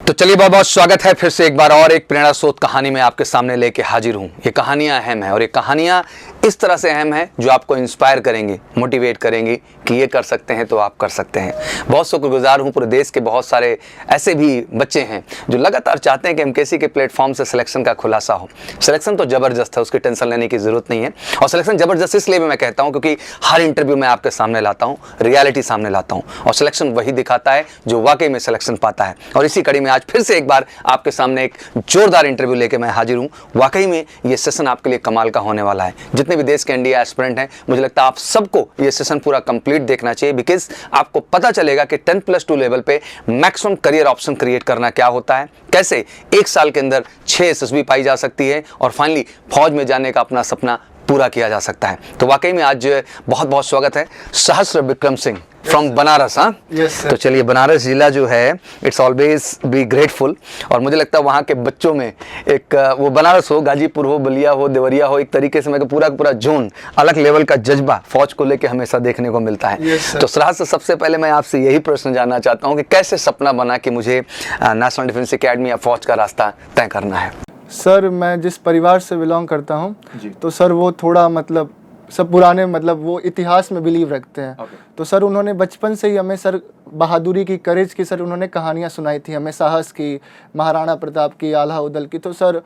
तो चलिए बहुत बहुत स्वागत है फिर से एक बार और एक प्रेरणा स्रोत कहानी में आपके सामने लेके हाजिर हूँ। ये कहानियाँ अहम हैं और ये कहानियाँ इस तरह से अहम है जो आपको इंस्पायर करेंगी, मोटिवेट करेंगी कि ये कर सकते हैं तो आप कर सकते हैं। बहुत शुक्रगुजार हूँ, पूरे देश के बहुत सारे ऐसे भी बच्चे हैं जो लगातार चाहते हैं कि एमकेसी के प्लेटफॉर्म से सिलेक्शन का खुलासा हो। सिलेक्शन तो ज़बरदस्त है, उसकी टेंशन लेने की ज़रूरत नहीं है। और सिलेक्शन ज़बरदस्त इसलिए भी मैं कहता हूँ क्योंकि हर इंटरव्यू में आपके सामने लाता हूँ, रियलिटी सामने लाता हूँ और सिलेक्शन वही दिखाता है जो वाकई में सिलेक्शन पाता है। और इसी कड़ी में आज फिर से एक बार आपके सामने एक जोरदार इंटरव्यू लेके मैं हाजिर हूँ। वाकई में ये सेशन आपके लिए कमाल का होने वाला है। जितने भी देश के इंडिया एस्पिरेंट हैं, मुझे लगता है आप सबको ये सेशन पूरा कंप्लीट देखना चाहिए, बिकॉज आपको पता चलेगा कि 10+2 लेवल पे मैक्सिमम करियर ऑप्शन क्रिएट करना क्या होता है, कैसे एक साल के अंदर 6 एसएसबी पाई जा सकती है और फाइनली फौज में जाने का अपना सपना पूरा किया जा सकता है। तो वाकई में आज बहुत बहुत स्वागत है सहस्र विक्रम सिंह फ्रॉम बनारस। हाँ, तो चलिए, बनारस जिला जो है इट्स ऑलवेज बी ग्रेटफुल। और मुझे लगता है वहाँ के बच्चों में एक वो बनारस हो, गाजीपुर हो, बलिया हो, देवरिया हो, एक तरीके से मैं पूरा पूरा जोन अलग लेवल का जज्बा फौज को लेके हमेशा देखने को मिलता है। तो सहस्र, सबसे पहले मैं आपसे यही प्रश्न जानना चाहता हूँ कि कैसे सपना बना कि मुझे नेशनल डिफेंस एकेडमी या फौज का रास्ता तय करना है? सर, मैं जिस परिवार से बिलोंग करता हूँ तो सर वो थोड़ा मतलब सब पुराने वो इतिहास में बिलीव रखते हैं। तो सर उन्होंने बचपन से ही हमें सर बहादुरी की, करेज की सर उन्होंने कहानियाँ सुनाई थी हमें, साहस की, महाराणा प्रताप की, आल्हा उदल की। तो सर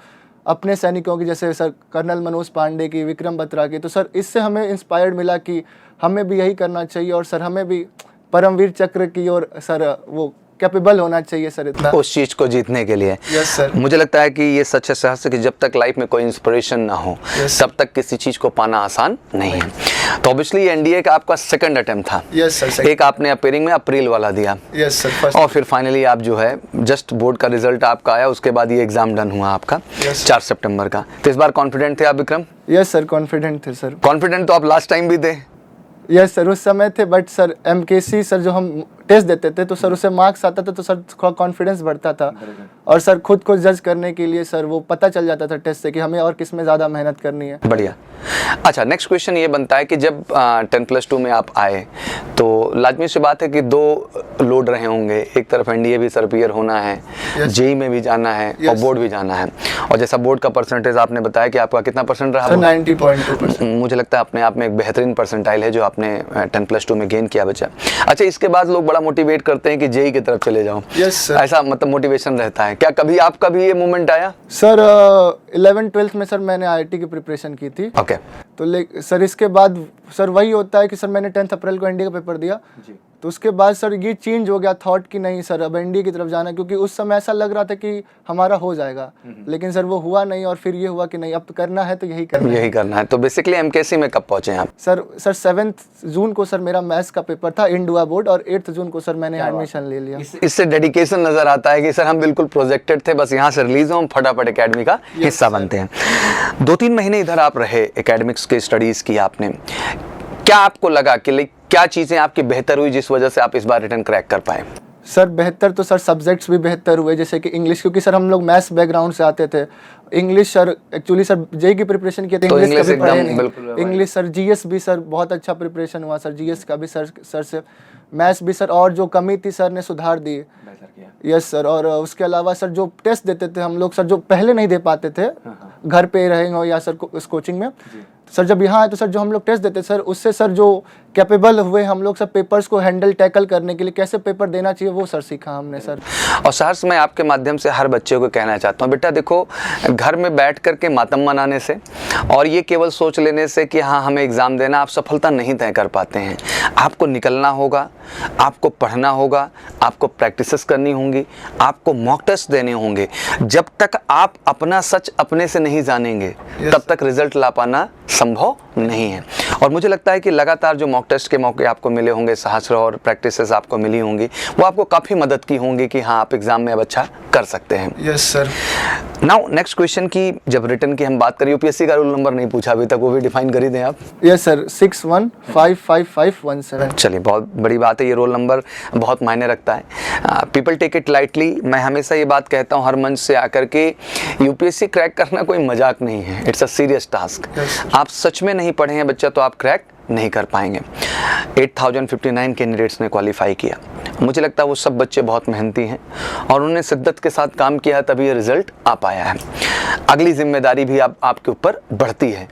अपने सैनिकों की, जैसे सर कर्नल मनोज पांडे की, विक्रम बत्रा की। तो सर इससे हमें इंस्पायर्ड मिला कि हमें भी यही करना चाहिए और सर हमें भी परमवीर चक्र की और सर वो कैपेबल होना चाहिए सर इतना उस चीज को जीतने के लिए। Yes sir. मुझे लगता है कि ये सच है सहस्र कि जब तक लाइफ में कोई इंस्पिरेशन ना हो तब तक किसी चीज को पाना आसान नहीं है। तो ऑब्वियसली एनडीए का आपका सेकंड अटेम्प्ट था। Yes sir. एक आपने अपेयरिंग में अप्रैल वाला दिया। Yes sir. और फिर फाइनली आप जो है जस्ट बोर्ड का रिजल्ट आपका आया, उसके बाद ये एग्जाम डन हुआ आपका 4 सितंबर का। तो इस बार कॉन्फिडेंट थे आप विक्रम? यस सर, कॉन्फिडेंट थे सर। कॉन्फिडेंट तो आप लास्ट टाइम भी थे? यस सर, उस समय थे, बट सर एमकेसी सर जो हम टेस्ट देते थे तो सर उससे मार्क्स आता था तो सर थोड़ा कॉन्फिडेंस बढ़ता था और सर खुद को जज करने के लिए सर वो पता चल जाता था टेस्ट से कि हमें और किस में ज़्यादा मेहनत करनी है। बढ़िया। अच्छा, नेक्स्ट क्वेश्चन ये बनता है कि जब 10+2 में आप आए तो लाजमी सी बात है कि 2 लोड रहे होंगे, एक तरफ एनडीए भी सर क्लियर होना है, जेई में भी जाना है और बोर्ड भी जाना है। और जैसा बोर्ड का परसेंटेज आपने बताया कि आपका कितना परसेंट रहा? 90.2%। मुझे लगता है अपने आप में एक बेहतरीन परसेंटाइल है जो आपने 10+2 में गेन किया बच्चा। अच्छा, इसके बाद लोग बड़ा मोटिवेट करते हैं कि जेई की तरफ चले जाओ। Yes sir. ऐसा मतलब मोटिवेशन रहता है क्या? कभी आपका भी ये मोमेंट आया? सर 11th-12th में सर मैंने आईआईटी की प्रिपरेशन की थी। ओके। तो सर इसके बाद सर वही होता है कि सर मैंने 10 अप्रैल को एनडीए का पेपर दिया जी। तो उसके बाद सर ये चेंज हो गया थॉट कि नहीं सर अब एनडीए की तरफ जाना, क्योंकि उस समय ऐसा लग रहा था कि हमारा हो जाएगा, लेकिन सर वो हुआ नहीं और फिर ये हुआ कि नहीं अब तो करना है तो यही करना है। तो बेसिकली एमकेसी में कब पहुंचे आप? सर 7 जून को सर मेरा मैथ्स का पेपर था, इंडुआ बोर्ड, और 8 जून को सर मैंने एडमिशन ले लिया। इससे डेडिकेशन नजर आता है कि सर हम बिल्कुल प्रोजेक्टेड थे, बस यहाँ से रिलीज हो, हम फटाफट एकेडमी का हिस्सा बनते हैं। 2-3 महीने इधर आप रहे, एकेडमिक्स की स्टडीज की आपने, क्या आपको लगा कि क्या चीजें आपकी बेहतर हुई जिस वजह से आप इस बार रिटर्न क्रैक कर पाए? सर बेहतर तो सर सब्जेक्ट्स भी बेहतर हुए, जैसे कि इंग्लिश, क्योंकि सर हम लोग मैथ्स बैकग्राउंड से आते थे। English sir actually sir JE की प्रिपरेशन किए थे, तो इंग्लिश कभी पढ़े नहीं। इंग्लिश सर जीएस भी सर बहुत अच्छा प्रिपरेशन हुआ सर, जीएस का भी सर से। मैथ्स भी सर, और जो कमी थी सर ने सुधार दी। Yes sir. और उसके अलावा सर जो टेस्ट देते थे हम लोग सर, जो पहले नहीं दे पाते थे घर पे रहेंगे या सर उस कोचिंग में, सर जब यहाँ आए तो सर जो हम लोग टेस्ट देते सर उससे सर जो कैपेबल हुए हम लोग सब पेपर्स को हैंडल टैकल करने के लिए, कैसे पेपर देना चाहिए वो सर सीखा हमने सर। और सहर्ष, मैं आपके माध्यम से हर बच्चे को कहना चाहता हूँ, बेटा देखो, घर में बैठ करके मातम मनाने से और ये केवल सोच लेने से कि हाँ हमें एग्ज़ाम देना, आप सफलता नहीं तय कर पाते हैं। आपको निकलना होगा, आपको पढ़ना होगा, आपको प्रैक्टिसेस करनी होंगी, आपको मॉक टेस्ट देने होंगे। जब तक आप अपना सच अपने से नहीं जानेंगे तब तक रिजल्ट ला पाना संभव नहीं है। और मुझे लगता है कि लगातार जो मॉक टेस्ट के मौके आपको मिले होंगे सहस्र, और प्रैक्टिसेस आपको मिली होंगी, वो आपको काफ़ी मदद की होंगी कि हाँ आप एग्जाम में अब अच्छा कर सकते हैं। Yes sir. Now next question की जब रिटर्न की हम बात करें, यूपीएससी का रोल नंबर नहीं पूछा अभी तक, वो भी डिफाइन कर ही दें आप। Yes sir, 615517। चलिए, बहुत बड़ी बात है, ये रोल नंबर बहुत मायने रखता है। People take it lightly. मैं हमेशा ये बात कहता हूँ हर मंच से आकर के, यूपीएससी क्रैक करना कोई मजाक नहीं है, इट्स अ सीरियस टास्क। आप सच में नहीं पढ़े हैं बच्चा तो आप क्रैक नहीं कर पाएंगे। 8059 कैंडिडेट्स ने क्वालिफाई किया। मुझे लगता है वो सब बच्चे बहुत मेहनती हैं और उन्होंने शिद्दत के साथ काम किया है, तभी ये रिजल्ट आ पाया है। अगली जिम्मेदारी भी आपके ऊपर बढ़ती है।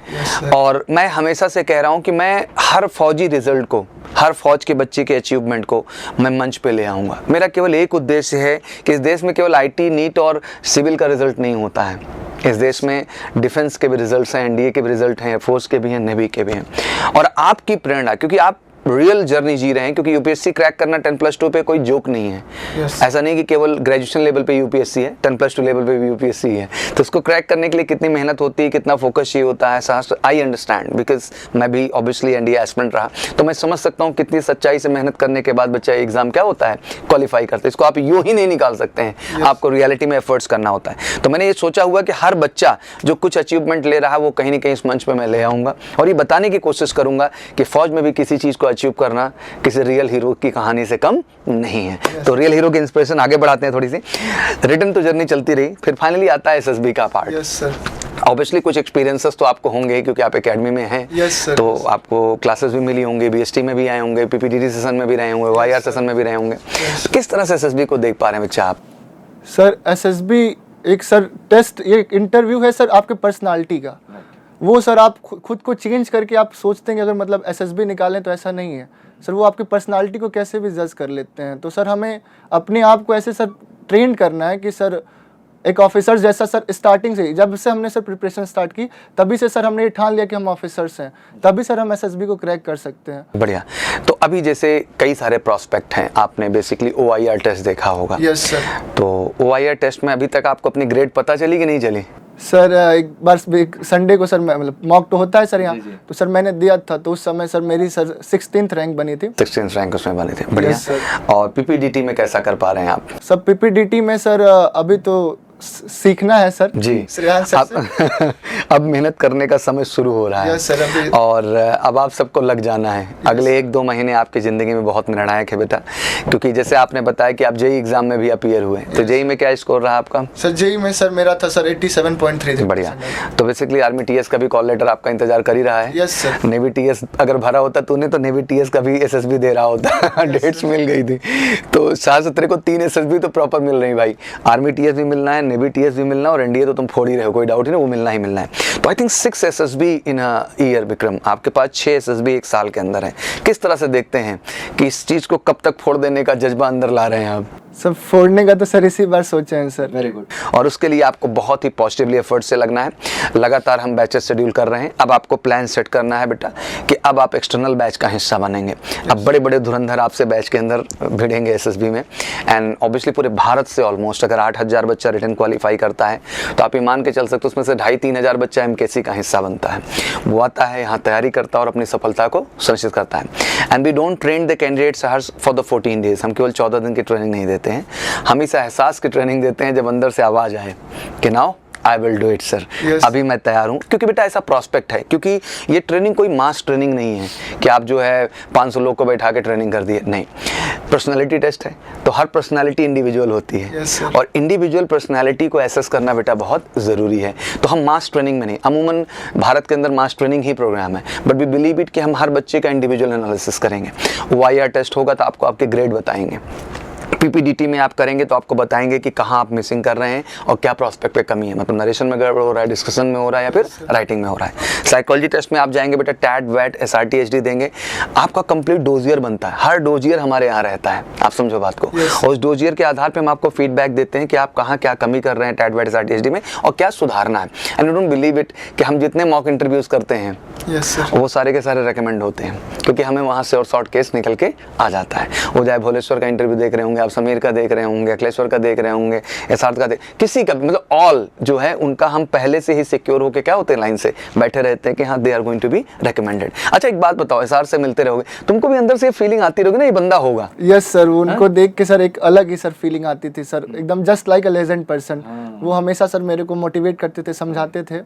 और मैं हमेशा से कह रहा हूँ कि मैं हर फौजी रिजल्ट को, हर फौज के बच्चे के अचीवमेंट को मैं मंच पे ले आऊँगा। मेरा केवल एक उद्देश्य है कि इस देश में केवल IT, नीट और सिविल का रिजल्ट नहीं होता है। इस देश में डिफेंस के भी रिजल्ट्स हैं, NDA के भी रिजल्ट हैं, एयरफोर्स के भी हैं, नेवी के भी हैं। और आपकी प्रेरणा, क्योंकि आप रियल जर्नी जी रहे हैं, क्योंकि यूपीएससी क्रैक करना 10+2 पे कोई जोक नहीं है। ऐसा नहीं कि केवल ग्रेजुएशन लेवल पे यूपीएससी है, 10+2 लेवल पे भी यूपीएससी है। तो उसको क्रैक करने के लिए कितनी मेहनत होती है, कितना फोकस चाहिए होता है, साहस। आई अंडरस्टैंड, बिकॉज मैं भी ऑब्वियसली NDA एस्पिरेंट रहा, तो मैं समझ सकता हूँ कितनी सच्चाई से मेहनत करने के बाद बच्चा एग्जाम क्या होता है, क्वालिफाई करते हैं। इसको आप यूँ ही नहीं निकाल सकते हैं, आपको रियलिटी में एफर्ट्स करना होता है। तो मैंने ये सोचा हुआ कि हर बच्चा जो कुछ अचीवमेंट ले रहा है वो कहीं ना कहीं इस मंच पर मैं ले आऊँगा और ये बताने की कोशिश करूँगा कि फौज में भी किसी चीज़ को अचीव करना किसी रियल हीरो की कहानी से कम नहीं है। तो रियल हीरो की इंस्पिरेशन आगे बढ़ाते हैं थोड़ी सी। रिटर्न तो जर्नी चलती रही, फिर फाइनली आता है SSB का पार्ट। Yes sir. ऑब्वियसली कुछ एक्सपीरियंसेस तो आपको होंगे क्योंकि आप एकेडमी में हैं। तो आपको क्लासेस भी मिली होंगी, BST में भी आए होंगे, PPDT सेशन में भी रहे होंगे, YR सेशन में भी रहे होंगे। किस तरह से SSB को देख पा रहे हैं बच्चा आप? सर SSB एक सर टेस्ट, ये इंटरव्यू है सर आपके पर्सनालिटी का। वो सर आप खुद को चेंज करके आप सोचते हैं कि अगर मतलब SSB निकालें, तो ऐसा नहीं है सर। वो आपकी पर्सनालिटी को कैसे भी जज कर लेते हैं। तो सर हमें अपने आप को ऐसे सर ट्रेन करना है कि सर एक ऑफिसर जैसा सर स्टार्टिंग से, जब से हमने सर प्रिपरेशन स्टार्ट की तभी से सर हमने ठान लिया कि हम ऑफिसर्स हैं, तभी सर हम SSB को क्रैक कर सकते हैं। बढ़िया। तो अभी जैसे कई सारे प्रोस्पेक्ट हैं, आपने बेसिकली OIR टेस्ट देखा होगा। Yes sir. तो OIR टेस्ट में अभी तक आपको अपनी ग्रेड पता चली कि नहीं चली? सर एक बार संडे को सर मतलब मॉक तो होता है सर यहाँ, तो सर मैंने दिया था, तो उस समय सर मेरी सर 16th रैंक बनी थी। 16th रैंक उसमें बनी थी। बढ़िया। और PPDT में कैसा कर पा रहे हैं आप? सब PPDT में सर अभी तो सीखना है सर जी। श्रेयांश सर से। अब मेहनत करने का समय शुरू हो रहा है। Yes sir. अभी और अब आप सबको लग जाना है। अगले 1-2 महीने आपकी ज़िंदगी में बहुत निर्णायक है बेटा, क्योंकि जैसे आपने बताया कि आप JEE एग्जाम में भी अपीयर हुए, तो JEE में क्या स्कोर रहा आपका? सर JEE में सर मेरा था सर 87.3। बढ़िया। तो बेसिकली आर्मी TS का भी कॉल लेटर आपका इंतजार कर ही रहा है। Yes sir. नेवी TS अगर भरा होता तूने तो नेवी TS का भी SSB दे रहा होता। डेट्स मिल गई थी। तो 4-17 को 3 SSB तो प्रॉपर मिल रही भाई। आर्मी TS भी मिलना है, नेवी TS भी मिलना, और NDA तो तुम फोड़ ही रहे हो, कोई डाउट ही नहीं, वो मिलना ही मिलना है। तो I think 6 SSB in a year Vikram, आपके पास 6 SSB एक साल के अंदर है। किस तरह से देखते हैं कि इस चीज़ को कब तक फोड़ देने का जज्बा अंदर ला रहे हैं आप? सब फोड़ने का तो सर इसी बार सोचे हैं सर। Very good. और उसके लिए आपको बहुत ही पॉजिटिवली एफर्ट से लगना है। लगातार हम बैचेस शेड्यूल कर रहे हैं। अब आपको प्लान सेट करना है बेटा कि अब आप एक्सटर्नल बैच का हिस्सा बनेंगे। अब बड़े बड़े धुरंधर आपसे बैच के अंदर भिड़ेंगे SSB में। एंड ऑब्वियसली पूरे भारत से ऑलमोस्ट अगर 8,000 बच्चा रिटर्न क्वालिफाई करता है तो आप ये मान के चल सकते हो उसमें से 2,500-3 हज़ार बच्चा MKC का हिस्सा बनता है। वो आता है यहाँ तैयारी करता है और अपनी सफलता को सुनिश्चित करता है। And we don't train the candidates for the 14 days. हम केवल 14 दिन की ट्रेनिंग नहीं देते हैं, हम इस एहसास की ट्रेनिंग देते हैं जब अंदर से आवाज़ आए कि now I will do it sir. अभी मैं तैयार हूँ, क्योंकि बेटा ऐसा प्रोस्पेक्ट है, क्योंकि ये ट्रेनिंग कोई मास ट्रेनिंग नहीं है कि आप जो है 500 लोग को बैठा के ट्रेनिंग कर दिए, नहीं। पर्सनालिटी टेस्ट है, तो हर पर्सनालिटी इंडिविजुअल होती है। और इंडिविजुअल पर्सनालिटी को एसेस करना बेटा बहुत ज़रूरी है। तो हम मास ट्रेनिंग में नहीं, अमूमन भारत के अंदर मास ट्रेनिंग ही प्रोग्राम है, बट वी बिलीव इट कि हम हर बच्चे का इंडिविजुअल एनालिसिस करेंगे। OIR टेस्ट होगा तो आपको आपके ग्रेड बताएंगे। PPDT में आप करेंगे तो आपको बताएंगे कि कहाँ आप मिसिंग कर रहे हैं और क्या प्रोस्पेक्ट पे कमी है, मतलब नरेशन में गड़बड़ हो रहा है, डिस्कशन में हो रहा है, या फिर राइटिंग में हो रहा है। साइकोलॉजी टेस्ट में आप जाएंगे बेटा, टैट वैट SRT HD देंगे, आपका कंप्लीट डोजियर बनता है। हर डोजियर हमारे यहाँ रहता है, आप समझो बात को। और उस डोजियर के आधार पर हम आपको फीडबैक देते हैं कि आप कहाँ क्या कमी कर रहे हैं टैट वैट SRT HD में और क्या सुधारना है। And you don't believe it कि हम जितने मॉक इंटरव्यूज करते हैं वो सारे के सारे रेकमेंड होते हैं, क्योंकि हमें वहाँ से और शॉर्ट केस निकल के आ जाता है। वो चाहे भोलेश्वर का इंटरव्यू देख रहे होंगे आप, समीर का देख रहे होंगे, अखिलेश्वर का देख रहे होंगे, यथार्थ का किसी का, मतलब ऑल जो है उनका हम पहले से ही सिक्योर होके क्या होते हैं लाइन से बैठे रहते हैं कि हाँ they are going to be recommended. अच्छा एक बात बताओ, SR से मिलते रहोगे, तुमको भी अंदर से फीलिंग आती रहोगी ना ये बंदा होगा? यस सर, उनको देख के सर एक अलग ही सर फीलिंग आती थी सर, एकदम just like a legend person. वो हमेशा सर मेरे को मोटिवेट करते थे, समझाते थे।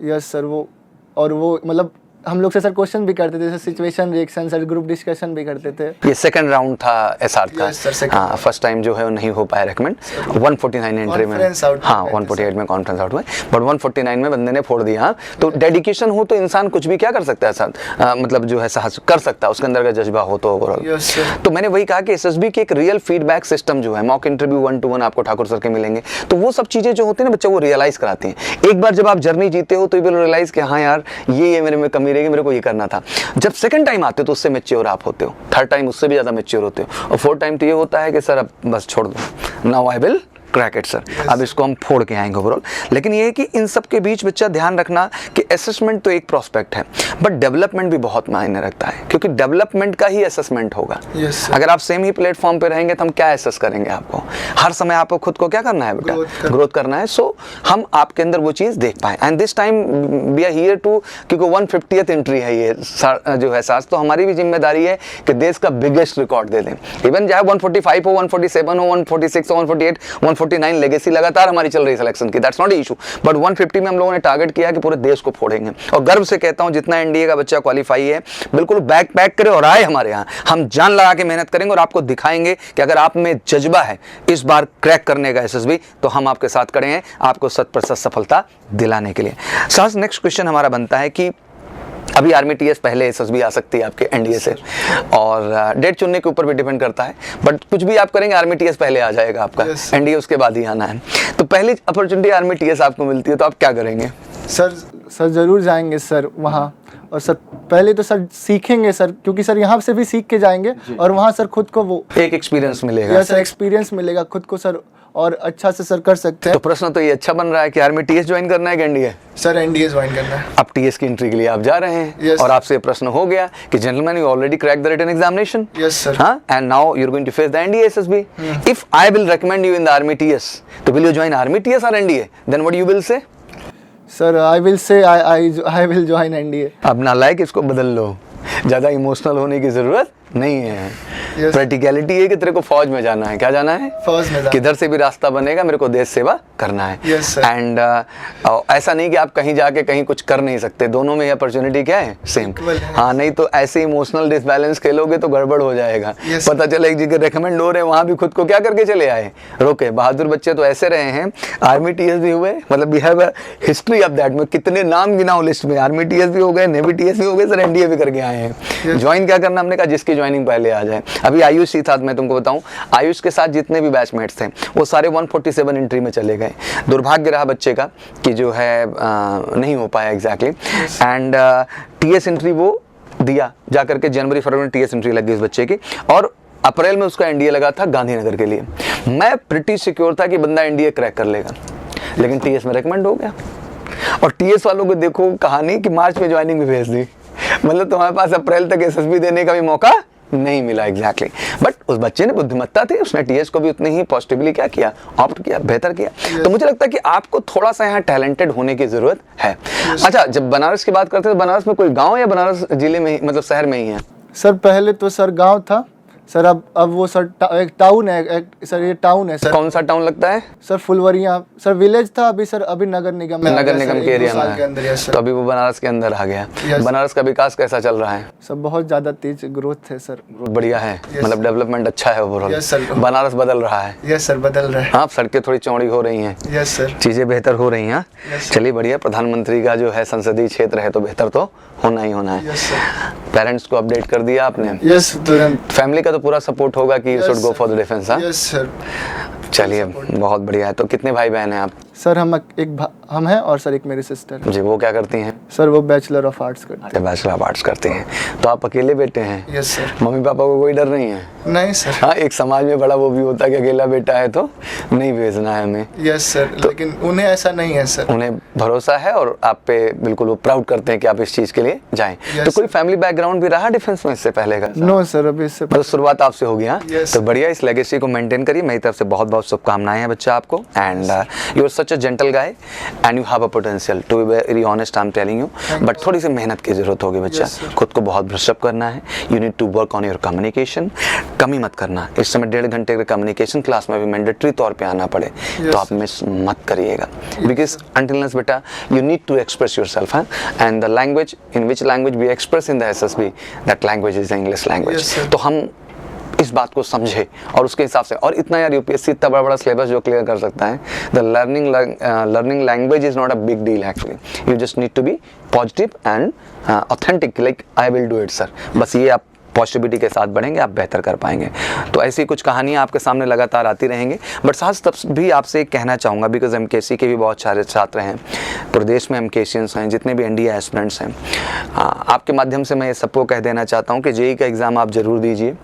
यस सर, वो और वो मतलब हम लोग से सर क्वेश्चन भी करते थे, जैसे situation reaction, sir group discussion भी करते थे। ये सेकंड राउंड था एसआर का। Yes, sir, second हाँ, फर्स्ट टाइम जो है वो नहीं हो पाया रेकमेंड। 149 एंट्री में, Conference out हाँ में 148 में कॉन्फ्रेंस आउट हुए, बट 149 में बंदे ने फोड़ दिया। हाँ, तो डेडिकेशन हो तो इंसान कुछ भी क्या कर सकता है साथ, मतलब जो है साहस कर सकता है, उसके अंदर का जज्बा हो तो ओवरऑल। Yes, sir. तो मैंने वही कहा कि एसएसबी के एक रियल फीडबैक सिस्टम जो है, मॉक इंटरव्यू 1 to 1 आपको ठाकुर सर के मिलेंगे, तो वो सब चीजें जो होती है ना बच्चा वो रियलाइज कराती हैं। एक बार जब आप जर्नी जीते हो तो यू विल रियलाइज कि हाँ यार ये मेरे में कमी रहेगी, मेरे को ये करना था। जब सेकंड टाइम आते हो तो उससे मैच्योर आप होते हो, थर्ड टाइम उससे भी ज्यादा मैच्योर होते हो, और फोर्थ टाइम तो ये होता है कि सर अब बस छोड़ दो, now I will crack it sir, अब इसको हम फोड़ के आएंगे ओवरऑल। लेकिन ये है कि इन सब के बीच बच्चा ध्यान रखना कि असेसमेंट तो एक प्रोस्पेक्ट है, बट डेवलपमेंट भी बहुत मायने रखता है, क्योंकि डेवलपमेंट का ही असेसमेंट होगा। अगर आप सेम ही प्लेटफॉर्म पे रहेंगे तो हम क्या असेस करेंगे आपको? हर समय आपको खुद को क्या करना है बेटा, ग्रोथ करना है। सो हम आपके अंदर वो चीज़ देख पाए, and this time we are here to, क्योंकि 150th एंट्री है ये जो है सास, तो हमारी भी जिम्मेदारी है कि देश का बिगेस्ट रिकॉर्ड दे दें। इवन चाहे 145 हो, 147 हो, 146 हो, 148, 149 लेगेसी लगातार हमारी चल रही है सिलेक्शन की, दैट्स नॉट इशू, बट 150 में हम लोगों ने टारगेट किया कि पूरे देश को फोड़ेंगे। और गर्व से कहता हूं जितना एनडीए का बच्चा क्वालिफाई है, बिल्कुल बैग पैक करे और आए हमारे यहाँ, हम जान लगा के मेहनत करेंगे और आपको दिखाएंगे कि अगर आप में जज्बा है इस बार क्रैक करने का एसएसबी, तो हम आपके साथ खड़े हैं आपको 100% सफलता दिलाने के लिए। साहस नेक्स्ट क्वेश्चन हमारा बनता है कि अभी आर्मी टीएस पहले एसएसबी आ सकती है आपके एनडीए से, और डेट चुनने के ऊपर भी डिपेंड करता है, बट कुछ भी आप करेंगे आर्मी टीएस पहले आ जाएगा आपका, एनडीए उसके बाद ही आना है। तो पहली अपॉर्चुनिटी आर्मी टीएस आपको मिलती है तो आप क्या करेंगे? सर जरूर जाएंगे सर वहाँ, और सर पहले तो सर सीखेंगे सर, क्योंकि सर यहाँ से भी सीख के जाएंगे और वहाँ सर खुद को वो एक एक्सपीरियंस मिलेगा। सर एक्सपीरियंस मिलेगा खुद को सर, और अच्छा से सर कर सकते हैं। तो प्रश्न तो ये अच्छा बन रहा है कि आर्मी टीएस ज्वाइन करना है कि एनडीए? सर एनडीए ज्वाइन करना है। अब टीएस की एंट्री के लिए आप जा रहे हैं, Yes, और आपसे प्रश्न हो गया कि gentleman you already crack the written examination, Yes, sir. हाँ, and now you are going to face the NDA SSB. If I will recommend you in the army TS, तो will you join army TS और NDA? Then what you will say? Sir I will say I will join NDA. अब नालायक इसको बदल लो, ज्यादा emotional होने की जरूरत नहीं है। Yes. प्रैक्टिकलिटी है कि तेरे को फौज में जाना है। क्या जाना है? फौज में जाना। किधर से भी रास्ता बनेगा, मेरे को देश सेवा करना है। Yes, sir. एंड ऐसा नहीं कि आप कहीं जाके कहीं कुछ कर नहीं सकते, दोनों में अपॉर्चुनिटी क्या है? सेम। हाँ, नहीं तो ऐसे इमोशनल डिसबैलेंस खेलोगे तो गड़बड़ हो जाएगा। Yes, पता चले एक जगह रेकमेंड हो रहे हैं, वहां भी खुद को क्या करके चले आए, रोके। बहादुर बच्चे तो ऐसे रहे हैं, आर्मी टीएस भी हुए, मतलब we have a history of that. में कितने नाम गिनाओ लिस्ट में, आर्मी टीएस भी हो गए, नेवी टीएस भी हो गए, सर एनडीए भी करके आए हैं। ज्वाइन क्या करना, हमने कहा जिसकी ज्वाइनिंग पहले आ जाए। अभी आयुष ही था, मैं तुमको बताऊं, आयुष के साथ जितने भी बैचमेट्स थे वो सारे 147 एंट्री में चले गए। दुर्भाग्य रहा बच्चे का कि जो है नहीं हो पाया एग्जैक्टली, एंड टीएस एंट्री वो दिया जाकर के, जनवरी फरवरी में टीएस एंट्री लगी इस बच्चे की, और अप्रैल में उसका एनडीए लगा था गांधीनगर के लिए। मैं प्रिटी सिक्योर था कि बंदा एनडीए क्रैक कर लेगा, लेकिन टीएस में रेकमेंड हो गया। और टीएस वालों को देखो कहानी कि मार्च में ज्वाइनिंग भी भेज दी, मतलब तुम्हारे पास अप्रैल तक एसएसबी देने का भी मौका नहीं मिला एग्जैक्टली। बट उस बच्चे ने बुद्धिमत्ता थी, उसने टीएस को भी उतनी ही पॉजिटिवली क्या किया, ऑप्ट किया, बेहतर किया। तो मुझे लगता है कि आपको थोड़ा सा यहाँ टैलेंटेड होने की जरूरत है। अच्छा, जब बनारस की बात करते हैं तो बनारस में कोई गांव या बनारस जिले में ही, मतलब शहर में ही है? सर पहले तो सर गांव था सर, अब वो सर एक टाउन है, सर ये टाउन है सर। कौन सा टाउन लगता है? सर फुलवरिया सर विलेज था, अभी सर अभी नगर निगम में, नगर निगम के एरिया में है। तो अभी वो बनारस के अंदर आ गया। बनारस का विकास कैसा चल रहा है? सब बहुत ज्यादा तेज ग्रोथ है सर, बढ़िया है, मतलब डेवलपमेंट अच्छा है ओवरऑल। बनारस बदल रहा है। यस सर, बदल रहा है। हाँ, सड़कें थोड़ी चौड़ी हो रही हैं। यस सर, चीजें बेहतर हो रही हैं। चलिए बढ़िया, प्रधानमंत्री का जो है संसदीय क्षेत्र है तो बेहतर तो होना ही होना है। पेरेंट्स को अपडेट कर दिया आपने? यस, तुरंत। फैमिली का तो पूरा सपोर्ट होगा कि you should go for the defence. हाँ, यस सर। चलिए बहुत बढ़िया है। तो कितने भाई बहन हैं आप? सर हम हैं, और सर एक मेरी सिस्टर। जी, वो क्या करती हैं? सर वो बैचलर ऑफ आर्ट्स करती है। बैचलर ऑफ आर्ट्स करती हैं। तो आप अकेले बेटे हैं? Yes sir. मम्मी पापा को कोई डर नहीं है? नहीं सर। हाँ, एक समाज में बड़ा वो भी होता है कि अकेला बेटा है तो नहीं भेजना है हमें। यस सर, लेकिन उन्हें ऐसा नहीं है सर, उन्हें भरोसा है और आप पे बिल्कुल वो प्राउड करते हैं कि आप इस चीज के लिए जाएं। तो कोई फैमिली बैकग्राउंड भी रहा डिफेंस में इससे पहले का? नो सर, अभी इससे मतलब शुरुआत आपसे होगी। हाँ, तो बढ़िया, इस लेगेसी को मेंटेन करिए। मेरी तरफ से बहुत बहुत शुभकामनाएं हैं बच्चा आपको, and you are such such a gentle guy and you have a potential, to be very honest I'm telling you, but थोड़ी सी मेहनत की ज़रूरत होगी बच्चा, खुद को बहुत ब्रशअप करना है, you need to work on your communication, कमी मत करना, इस समय 1.5 घंटे के कम्युनिकेशन क्लास में भी मैंडेटरी तौर पे आना पड़े तो आप मिस मत करिएगा, because until unless बेटा you need to express yourself, and the language, in which language we express in the SSB, that language is the English language. तो हम इस बात को समझे और उसके हिसाब से, और इतना यार यूपीएससी इतना बड़ा बड़ा सिलेबस जो क्लियर कर सकता है, the learning language is not a big deal actually, you just need to be positive and authentic, like I will do it sir, बस ये आप पॉजिटिविटी के साथ बढ़ेंगे, आप बेहतर कर पाएंगे। तो ऐसी कुछ कहानियाँ आपके सामने लगातार आती रहेंगी, बट साथ तब भी आपसे एक कहना चाहूँगा, बिकॉज एमकेसी के भी बहुत सारे छात्र हैं, प्रदेश में एमकेसियंस हैं, जितने भी एनडीए एस्पिरेंट्स हैं, आपके माध्यम से मैं ये सबको कह देना चाहता हूँ कि जेईई का एग्ज़ाम आप ज़रूर दीजिए,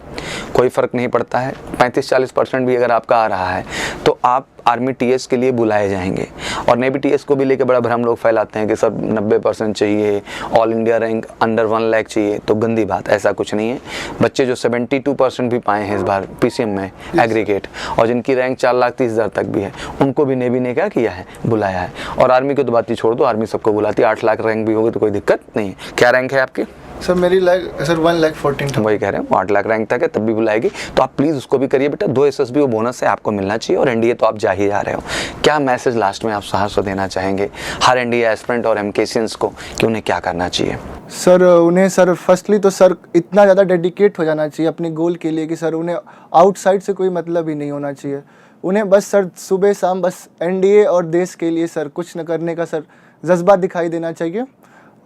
कोई फ़र्क नहीं पड़ता है, 35-40% भी अगर आपका आ रहा है तो आप आर्मी टीएस के लिए बुलाए जाएंगे। और नेवी टीएस को भी लेके बड़ा भ्रम लोग फैलाते हैं कि सर 90% चाहिए, all India rank under 1 lakh चाहिए, तो गंदी बात, ऐसा कुछ नहीं है। बच्चे जो 72% भी पाए हैं इस बार पीसीएम में एग्रीगेट, और जिनकी रैंक 4,30,000 तक भी है, उनको भी नेवी ने क्या किया है, बुलाया है। और आर्मी को तो बात ही छोड़ दो, आर्मी सबको बुलाती है, 8 लाख रैंक भी होगी तो कोई दिक्कत नहीं है। क्या रैंक है आपकी? सर मेरी सर 1,14,000, वही कह रहे हैं, 8 लाख रैंक तक है, तब भी बुलाएगी, तो आप प्लीज़ उसको भी करिए बेटा। 2 एसएसबी वो बोनस है, आपको मिलना चाहिए, और एनडीए तो आप जा ही जा रहे हो। क्या मैसेज लास्ट में आप साहस को देना चाहेंगे हर एनडीए एस्पिरेंट और एमकेसियंस को कि उन्हें क्या करना चाहिए? सर उन्हें सर फर्स्टली तो सर इतना ज़्यादा डेडिकेट हो जाना चाहिए अपने गोल के लिए कि सर उन्हें आउटसाइड से कोई मतलब ही नहीं होना चाहिए। उन्हें बस सर सुबह शाम बस एनडीए और देश के लिए सर कुछ न करने का सर जज्बा दिखाई देना चाहिए,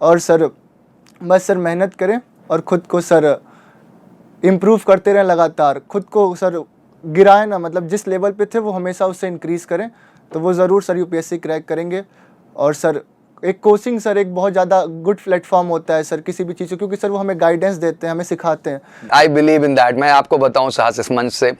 और सर बस सर मेहनत करें और ख़ुद को सर इम्प्रूव करते रहें लगातार, खुद को सर गिराएं ना, मतलब जिस लेवल पे थे वो हमेशा उससे इंक्रीज़ करें, तो वो ज़रूर सर यूपीएससी क्रैक करेंगे। और सर एक कोचिंग सर एक बहुत ज़्यादा गुड प्लेटफॉर्म होता है सर किसी भी चीज़ को, क्योंकि सर वो हमें गाइडेंस देते हैं, हमें सिखाते हैं। I believe in that. मैं आपको बताऊं साहस, इस मंच से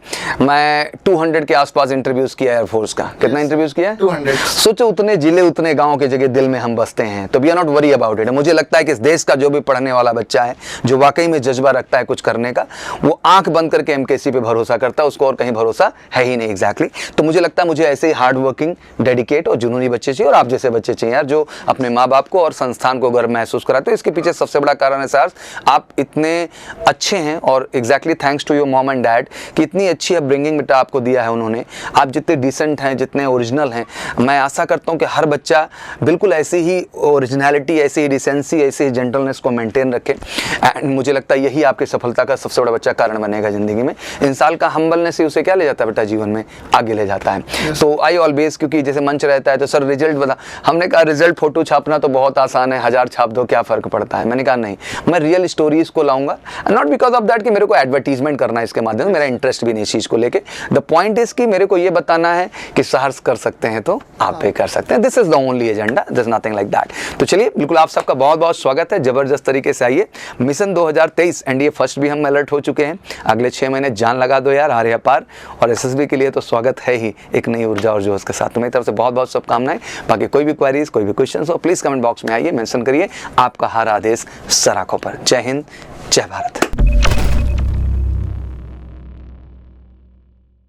मैं 200 के आसपास इंटरव्यूज़ किया है एयरफोर्स का। कितना इंटरव्यूज़ किया है? 200। सोचो उतने जिले उतने गाँव के जगह दिल में हम बसते हैं, तो we are not worry about it. मुझे लगता है कि इस देश का जो भी पढ़ने वाला बच्चा है, जो वाकई में जज्बा रखता है कुछ करने का, वो आंख बंद करके एमकेसी पे भरोसा करता है, उसको और कहीं भरोसा है ही नहीं। एग्जैक्टली। तो मुझे लगता है मुझे ऐसे ही हार्ड वर्किंग, डेडिकेट और जुनूनी बच्चे चाहिए, और आप जैसे बच्चे चाहिए यार, जो अपने माँ बाप को और संस्थान को गर्व महसूस कराते हैं। इसके पीछे सबसे बड़ा कारण है सर, आप इतने अच्छे हैं, और exactly thanks to your mom and dad कि इतनी अच्छी अपब्रिंगिंग बेटा आपको दिया है उन्होंने। आप जितने डिसेंट हैं, जितने ओरिजिनल हैं, मैं आशा करता हूं कि हर बच्चा बिल्कुल ऐसी ही ओरिजिनलिटी, ऐसी ही डिसेंसी, ऐसी ही जेंटलनेस को मेंटेन रखे। एंड मुझे लगता है यही आपकी सफलता का सबसे बड़ा बच्चा कारण बनेगा ज़िंदगी में। इंसान का हम्बलनेस ही उसे क्या ले जाता है बेटा, जीवन में आगे ले जाता है। तो आई ऑलवेज, क्योंकि जैसे मंच रहता है तो सर रिजल्ट बता, हमने कहा रिजल्ट फोटो छापना तो बहुत आसान है, 1000 छाप दो, क्या फर्क पड़ता है। मैंने कहा नहीं, मैं रियल स्टोरीज को लाऊंगा, नॉट बिकॉज ऑफ दैट कि मेरे को एडवर्टीजमेंट करना है इसके माध्यम से, मेरा इंटरेस्ट भी नहीं इस चीज़ को लेके। द पॉइंट इज कि मेरे को ये बताना है कि साहस कर सकते हैं तो आप भी कर सकते हैं। This is the only agenda, this is nothing like that. तो चलिए, बिल्कुल आप सबका बहुत बहुत स्वागत है, जबरदस्त तरीके से आइए। मिशन 2023 एनडीए फर्स्ट भी हम अलर्ट हो चुके हैं, अगले 6 महीने जान लगा दो यार, आर्या पार। और एसएसबी के लिए तो स्वागत है ही, एक नई ऊर्जा और जोश के साथ। तो मेरी तरफ से बहुत बहुत शुभकामनाएं। बाकी कोई भी क्वेरीज, कोई भी क्वेश्चन हो, प्लीज कमेंट बॉक्स में आइए, मेंशन करिए। आपका हर आदेश सर आंखों पर। जय हिंद, जय भारत।